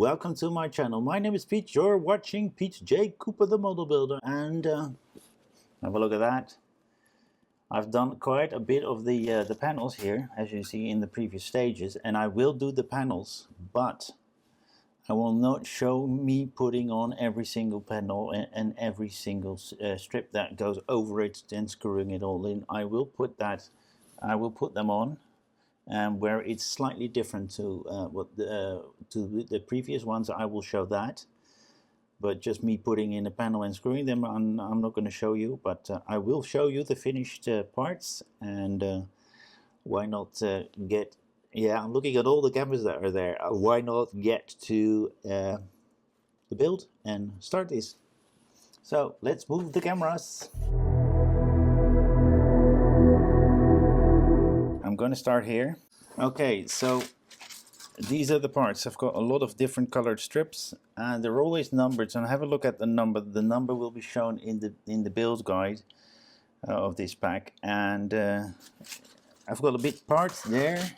welcome to my channel. My name is Pete. You're watching Pete J. Cooper the Model Builder, and have a look at that. I've done quite a bit of the panels here, as you see in the previous stages, and I will do the panels, but I will not show me putting on every single panel and every single strip that goes over it, then screwing it all in. I will put them on. Where it's slightly different to the previous ones, I will show that. But just me putting in a panel and screwing them, I'm not going to show you. But I will show you the finished parts, and why not get? Yeah, I'm looking at all the cameras that are there. Why not get to the build and start this? So let's move the cameras. I'm going to start here. Okay, so these are the parts. I've got a lot of different colored strips, and they're always numbered. So have a look at the number. The number will be shown in the build guide of this pack. And I've got a bit parts there,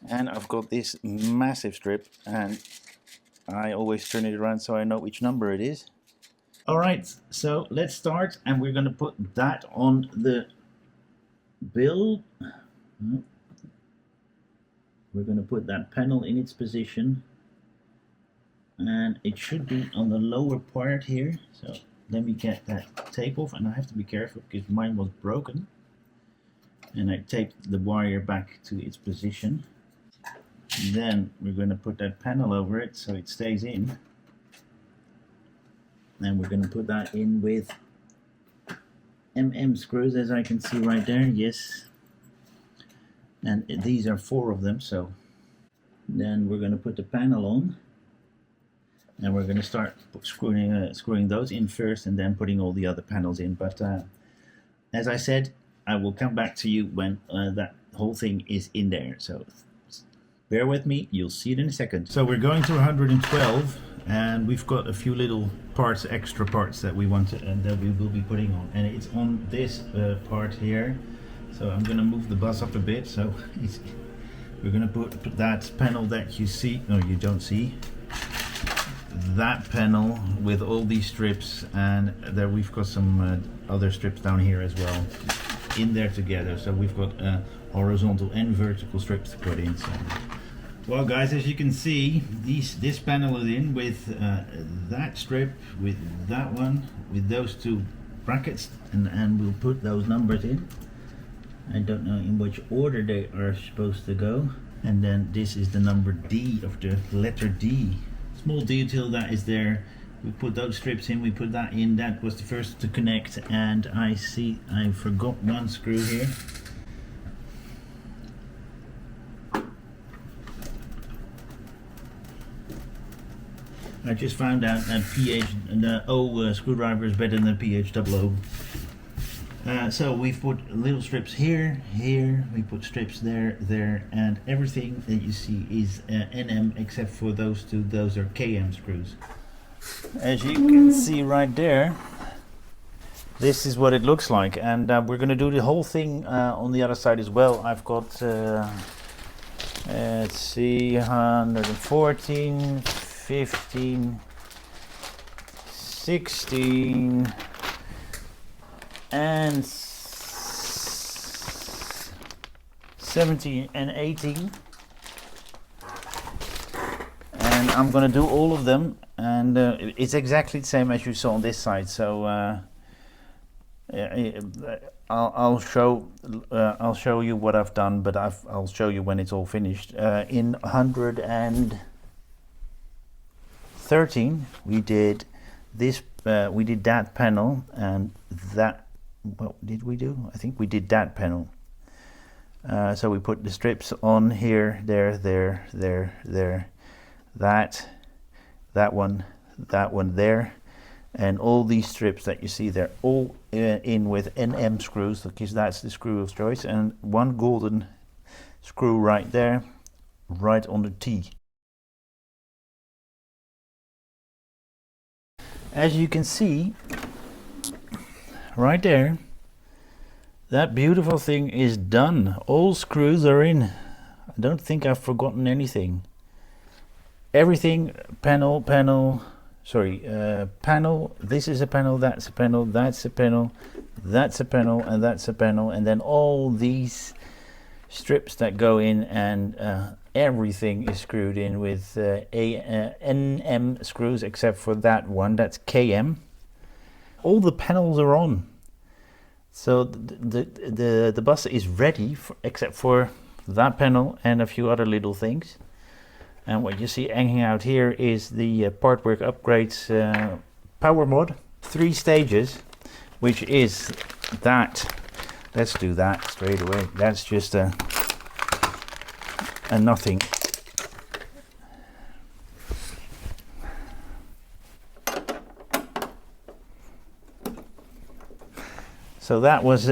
and I've got this massive strip, and I always turn it around so I know which number it is. All right, so let's start, and we're going to put that on the build. We're going to put that panel in its position, and it should be on the lower part here. So let me get that tape off, and I have to be careful because mine was broken, and I taped the wire back to its position. Then we're going to put that panel over it so it stays in, and we're going to put that in with screws, as I can see right there. Yes. And these are 4 of them. So then we're going to put the panel on, and we're going to start screwing those in first, and then putting all the other panels in. But as I said, I will come back to you when that whole thing is in there. So bear with me, you'll see it in a second. So we're going to 112, and we've got a few little parts, extra parts that we want to, and that we will be putting on, and it's on this part here. So I'm going to move the bus up a bit. So we're going to put that panel that you see, no, you don't see, that panel with all these strips, and there we've got some other strips down here as well in there together. So we've got horizontal and vertical strips to put in. So, well guys, as you can see, this panel is in with that strip, with that one, with those 2 brackets, and we'll put those numbers in. I don't know in which order they are supposed to go. And then this is the number D, of the letter D. Small detail that is there. We put those strips in, we put that in. That was the first to connect, and I see I forgot one screw here. I just found out that the O screwdriver is better than PH00. So we've put little strips here, we put strips there, and everything that you see is NM except for those 2, those are KM screws. As you can see right there, this is what it looks like, and we're going to do the whole thing on the other side as well. I've got, let's see, 114, 15, 16, and 17 and 18, and I'm gonna do all of them, and it's exactly the same as you saw on this side. So I'll show you what I've done, but I'll show you when it's all finished. In 113 we did this, we did that panel, and that, what did we do? I think we did that panel. So we put the strips on here, there, that one there, and all these strips that you see, they're all in with NM screws, because that's the screw of choice, and one golden screw right there, right on the T. As you can see right there, that beautiful thing is done. All screws are in. I don't think I've forgotten anything. everything, panel, panel, this is a panel, that's a panel, that's a panel, that's a panel, and that's a panel, and then all these strips that go in, and everything is screwed in with NM screws, except for that one, that's KM. All the panels are on, so the bus is ready except for that panel and a few other little things. And what you see hanging out here is the Partwork Upgrades power mod, 3 stages, which is that. Let's do that straight away. That's just a nothing. So that was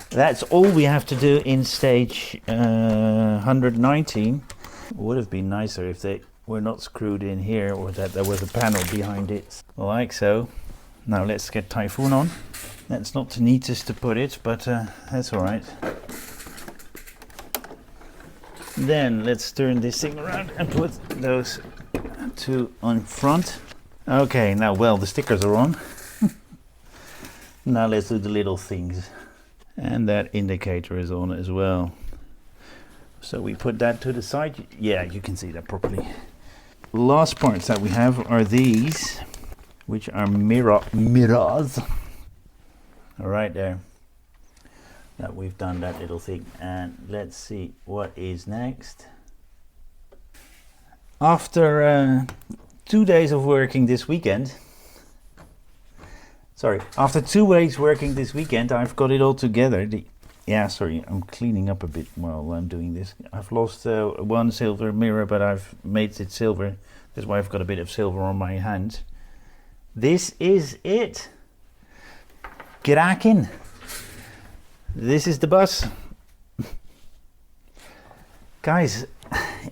that's all we have to do in stage 119. Would have been nicer if they were not screwed in here, or that there was a panel behind it, like so. Now let's get Typhoon on. That's not the neatest to put it, but that's alright. Then let's turn this thing around and put those 2 on front. Okay, now well, the stickers are on. Now let's do the little things. And that indicator is on as well. So we put that to the side. Yeah, you can see that properly. Last parts that we have are these, which are mirrors. All right, there. That we've done that little thing, and let's see what is next. After 2 days of working this weekend. Sorry, after 2 weeks working this weekend, I've got it all together. Yeah, sorry, I'm cleaning up a bit while I'm doing this. I've lost 1 silver mirror, but I've made it silver. That's why I've got a bit of silver on my hand. This is it. Kraken. This is the bus. Guys,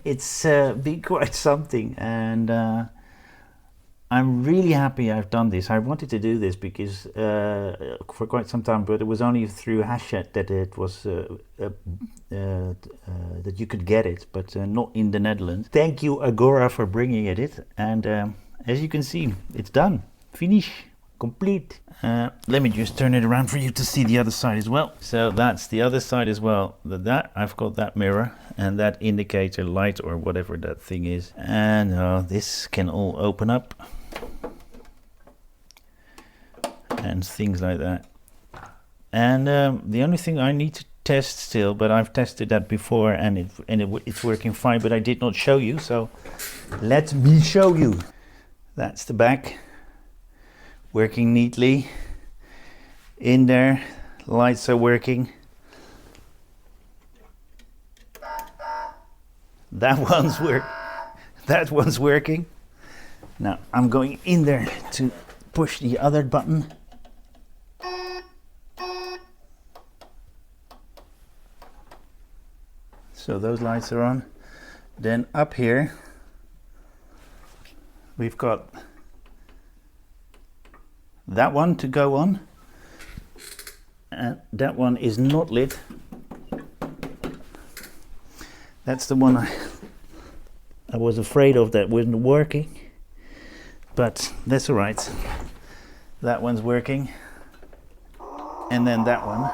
it's been quite something, and I'm really happy I've done this. I wanted to do this because for quite some time, but it was only through Hachette that it was that you could get it, but not in the Netherlands. Thank you, Agora, for bringing it. And as you can see, it's done. Finish. Complete. Let me just turn it around for you to see the other side as well. So that's the other side as well. That I've got that mirror and that indicator light or whatever that thing is. And this can all open up. And things like that. And the only thing I need to test still, but I've tested that before and it's working fine, but I did not show you, so let me show you. That's the back, working neatly in there. Lights are working. That one's working. Now I'm going in there to push the other button. So those lights are on. Then up here we've got that one to go on, and that one is not lit. That's the one I was afraid of that wasn't working, but that's all right. That one's working, and then that one.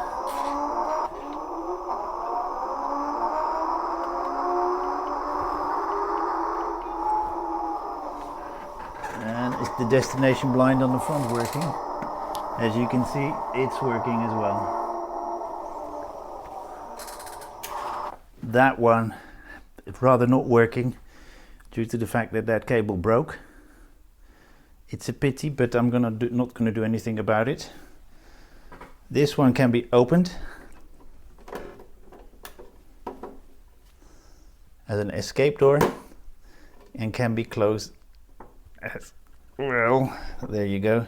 And it's the destination blind on the front working. As you can see, it's working as well. That one, it's rather not working due to the fact that that cable broke. It's a pity, but I'm not gonna do anything about it. This one can be opened as an escape door and can be closed as well. There you go.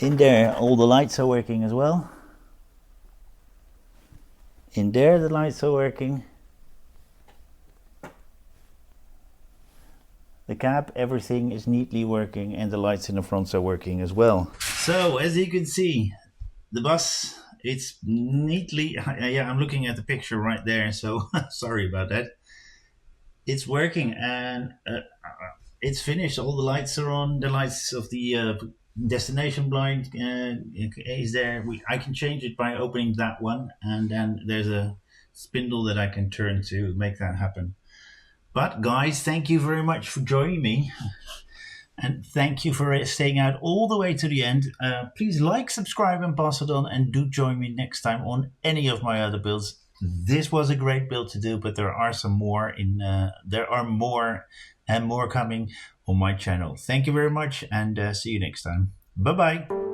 In there, all the lights are working as well. In there, the lights are working. The cab, everything is neatly working, and the lights in the front are working as well. So, as you can see, the bus it's neatly, yeah, I'm looking at the picture right there, so sorry about that. It's working, and it's finished. All the lights are on. The lights of the destination blind is there. I can change it by opening that one, and then there's a spindle that I can turn to make that happen. But guys, thank you very much for joining me. And thank you for staying out all the way to the end. Please like, subscribe, and pass it on. And do join me next time on any of my other builds. This was a great build to do, but there are some more in. There are more and more coming on my channel. Thank you very much, and see you next time. Bye bye.